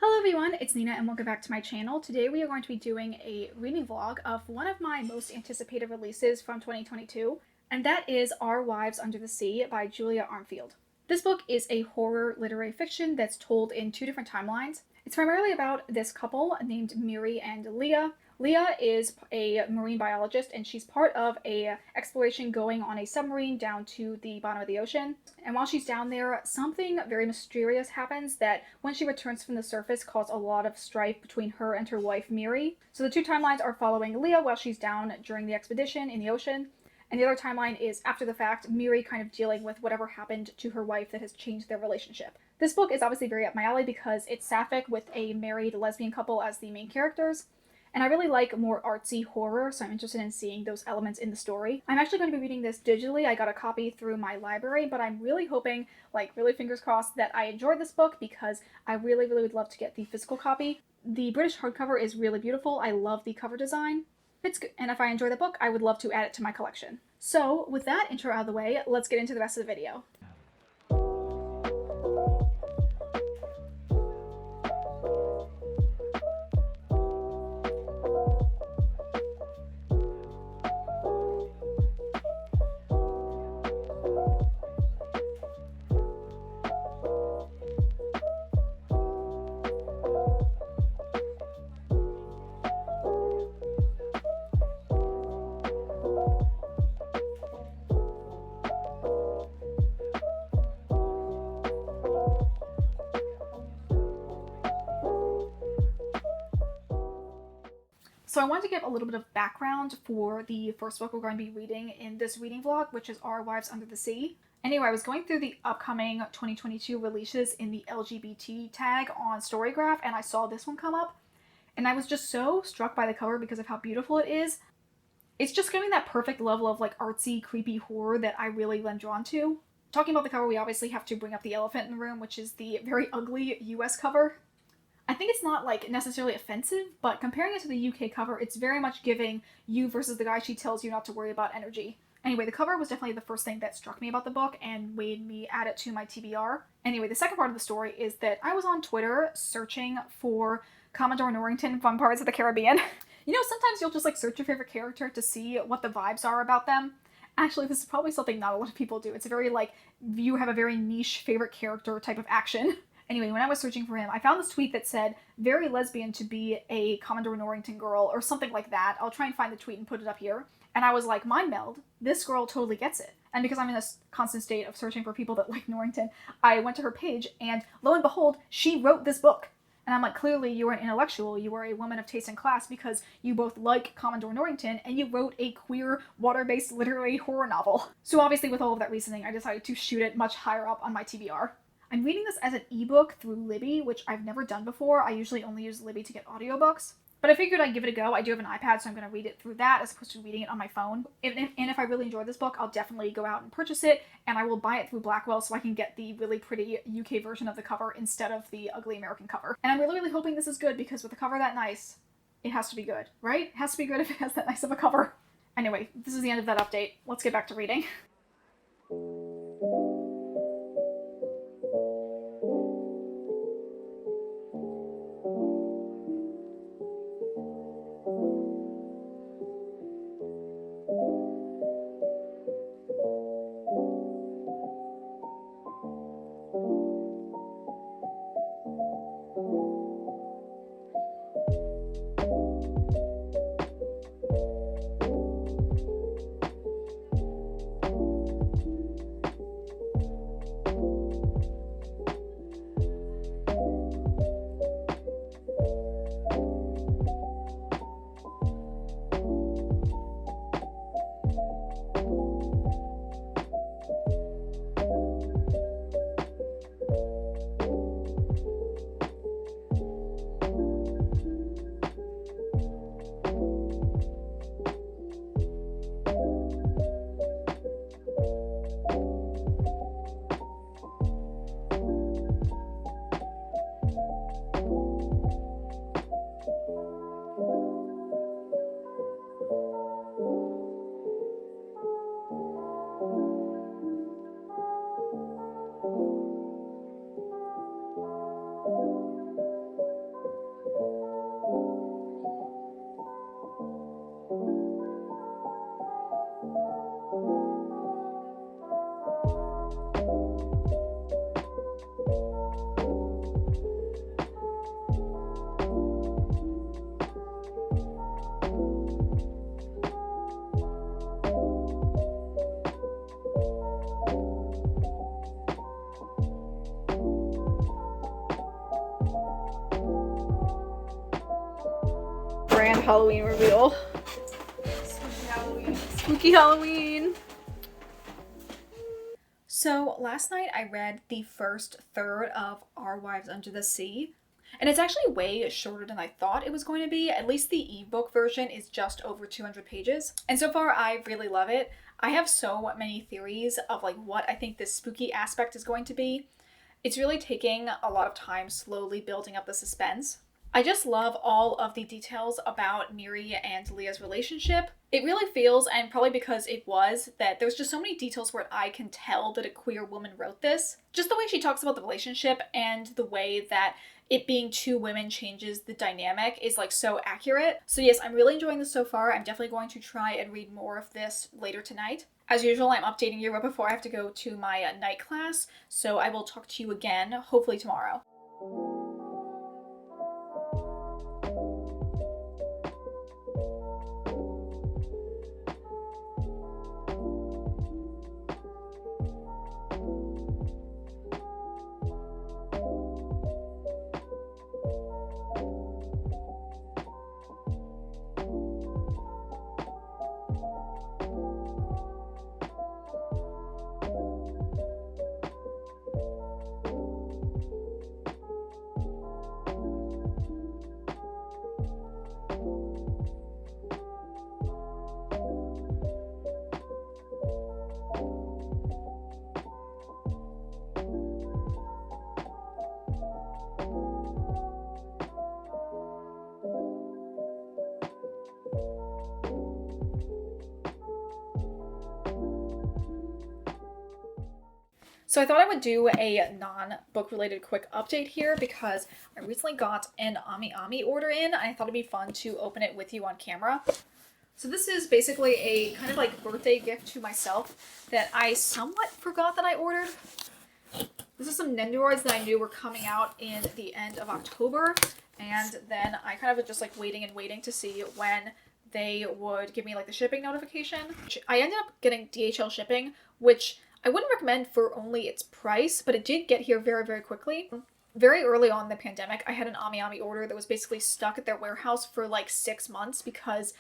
Hello everyone, it's Nina and welcome back to my channel. Today we are going to be doing a reading vlog of one of my most anticipated releases from 2022, and that is Our Wives Under the Sea by Julia Armfield. This book is a horror literary fiction that's told in two different timelines. It's primarily about this couple named Miri and Leah. Leah is a marine biologist and she's part of a exploration going on a submarine down to the bottom of the ocean. And while she's down there, something very mysterious happens that when she returns from the surface causes a lot of strife between her and her wife Miri. So the two timelines are following Leah while she's down during the expedition in the ocean, and the other timeline is after the fact, Miri kind of dealing with whatever happened to her wife that has changed their relationship. This book is obviously very up my alley because it's sapphic with a married lesbian couple as the main characters. And I really like more artsy horror, so I'm interested in seeing those elements in the story. I'm actually going to be reading this digitally. I got a copy through my library, but I'm really hoping, really fingers crossed, that I enjoy this book because I really would love to get the physical copy. The British hardcover is really beautiful. I love the cover design. It's good, and if I enjoy the book, I would love to add it to my collection. So with that intro out of the way, let's get into the rest of the video. So I wanted to give a little bit of background for the first book we're going to be reading in this reading vlog, which is Our Wives Under the Sea. Anyway, I was going through the upcoming 2022 releases in the LGBT tag on Storygraph, and I saw this one come up, and I was just so struck by the cover because of how beautiful it is. It's just giving that perfect level of artsy, creepy horror that I really am drawn to. Talking about the cover, we obviously have to bring up the elephant in the room, which is the very ugly US cover. I think it's not necessarily offensive, but comparing it to the UK cover, it's very much giving you versus the guy she tells you not to worry about energy. Anyway, the cover was definitely the first thing that struck me about the book and made me add it to my TBR. Anyway, the second part of the story is that I was on Twitter searching for Commodore Norrington from Pirates of the Caribbean. You know, sometimes you'll just search your favorite character to see what the vibes are about them. Actually, this is probably something not a lot of people do. It's a very you have a very niche favorite character type of action. Anyway, when I was searching for him, I found this tweet that said, very lesbian to be a Commodore Norrington girl, or something like that. I'll try and find the tweet and put it up here. And I was like, mind meld, this girl totally gets it. And because I'm in a constant state of searching for people that like Norrington, I went to her page, and lo and behold, she wrote this book. And I'm like, clearly you are an intellectual, you are a woman of taste and class because you both like Commodore Norrington and you wrote a queer, water-based literary horror novel. So obviously with all of that reasoning, I decided to shoot it much higher up on my TBR. I'm reading this as an ebook through Libby, which I've never done before. I usually only use Libby to get audiobooks. But I figured I'd give it a go. I do have an iPad, so I'm going to read it through that as opposed to reading it on my phone. And if I really enjoy this book, I'll definitely go out and purchase it, and I will buy it through Blackwell so I can get the really pretty UK version of the cover instead of the ugly American cover. And I'm really hoping this is good because with a cover that nice, it has to be good, right? It has to be good if it has that nice of a cover. Anyway, this is the end of that update. Let's get back to reading. grand Halloween reveal. Spooky Halloween. Spooky Halloween! So last night I read the first third of Our Wives Under the Sea, and it's actually way shorter than I thought it was going to be. At least the ebook version is just over 200 pages. And so far I really love it. I have so many theories of like what I think this spooky aspect is going to be. It's really taking a lot of time slowly building up the suspense. I just love all of the details about Miri and Leah's relationship. It really feels, and probably because it was, that there's just so many details where I can tell that a queer woman wrote this. Just the way she talks about the relationship and the way that it being two women changes the dynamic is like so accurate. So yes, I'm really enjoying this so far. I'm definitely going to try and read more of this later tonight. As usual, I'm updating you right before I have to go to my night class, so I will talk to you again, hopefully tomorrow. So I thought I would do a non-book related quick update here because I recently got an Ami Ami order in and I thought it'd be fun to open it with you on camera. So this is basically a kind of like birthday gift to myself that I somewhat forgot that I ordered. This is some Nendoroids that I knew were coming out in the end of October, and then I kind of was just like waiting to see when they would give me like the shipping notification. I ended up getting DHL shipping, which I wouldn't recommend for only its price, but it did get here very, very quickly. Very early on in the pandemic, I had an Ami Ami order that was basically stuck at their warehouse for like 6 months because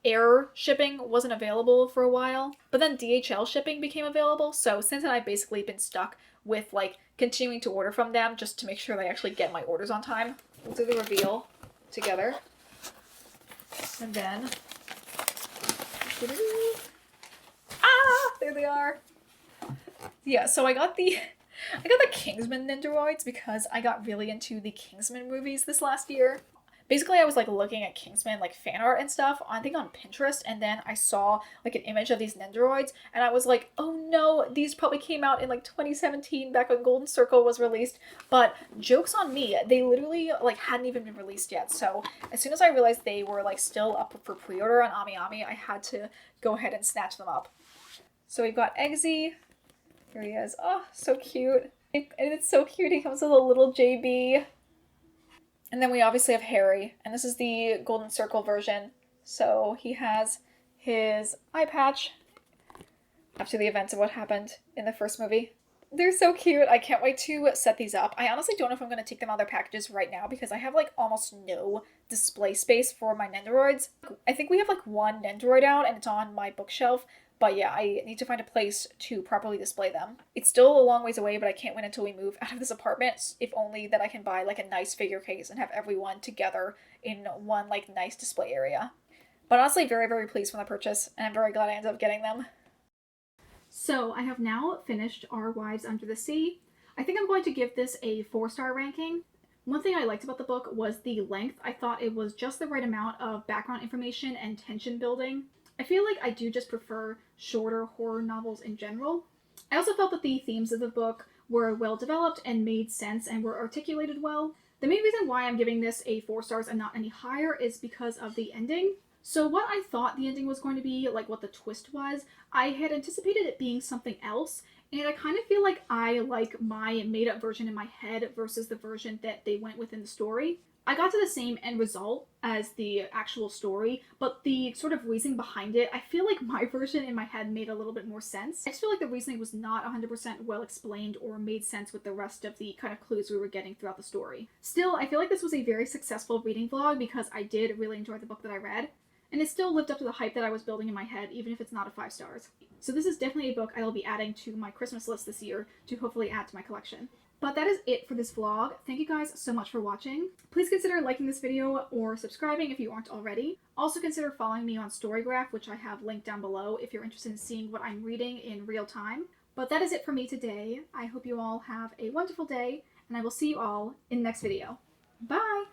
air shipping wasn't available for a while. But then DHL shipping became available, so since then I've basically been stuck with like continuing to order from them just to make sure they actually get my orders on time. We'll do the reveal together. And then... there they are! Yeah, so I got the Kingsman Nendoroids because I got really into the Kingsman movies this last year. Basically, I was like looking at Kingsman like fan art and stuff, I think on Pinterest, and then I saw like an image of these Nendoroids, and I was like, oh no, these probably came out in like 2017 back when Golden Circle was released, but joke's on me, they literally like hadn't even been released yet. So as soon as I realized they were like still up for pre-order on Ami Ami, I had to go ahead and snatch them up. So we've got Eggsy. Here he is. Oh, so cute. And it's so cute. He comes with a little JB. And then we obviously have Harry. And this is the Golden Circle version. So he has his eye patch after the events of what happened in the first movie. They're so cute. I can't wait to set these up. I honestly don't know if I'm going to take them out of their packages right now because I have like almost no display space for my Nendoroids. I think we have like one Nendoroid out and it's on my bookshelf. But yeah, I need to find a place to properly display them. It's still a long ways away, but I can't wait until we move out of this apartment, if only that I can buy like a nice figure case and have everyone together in one like nice display area. But honestly, very, very pleased with my purchase, and I'm very glad I ended up getting them. So I have now finished Our Wives Under the Sea. I think I'm going to give this a 4-star ranking. One thing I liked about the book was the length. I thought it was just the right amount of background information and tension building. I feel like I do just prefer shorter horror novels in general. I also felt that the themes of the book were well developed and made sense and were articulated well. The main reason why I'm giving this a 4 stars and not any higher is because of the ending. So what I thought the ending was going to be, like what the twist was, I had anticipated it being something else, And I kind of feel like I like my made up version in my head versus the version that they went with in the story. I got to the same end result as the actual story, but the sort of reasoning behind it, I feel like my version in my head made a little bit more sense. I just feel like the reasoning was not 100% well explained or made sense with the rest of the kind of clues we were getting throughout the story. Still, I feel like this was a very successful reading vlog because I did really enjoy the book that I read, and it still lived up to the hype that I was building in my head, even if it's not a 5 stars. So this is definitely a book I will be adding to my Christmas list this year to hopefully add to my collection. But that is it for this vlog. Thank you guys so much for watching. Please consider liking this video or subscribing if you aren't already. Also consider following me on Storygraph, which I have linked down below if you're interested in seeing what I'm reading in real time. But that is it for me today. I hope you all have a wonderful day, and I will see you all in the next video. Bye!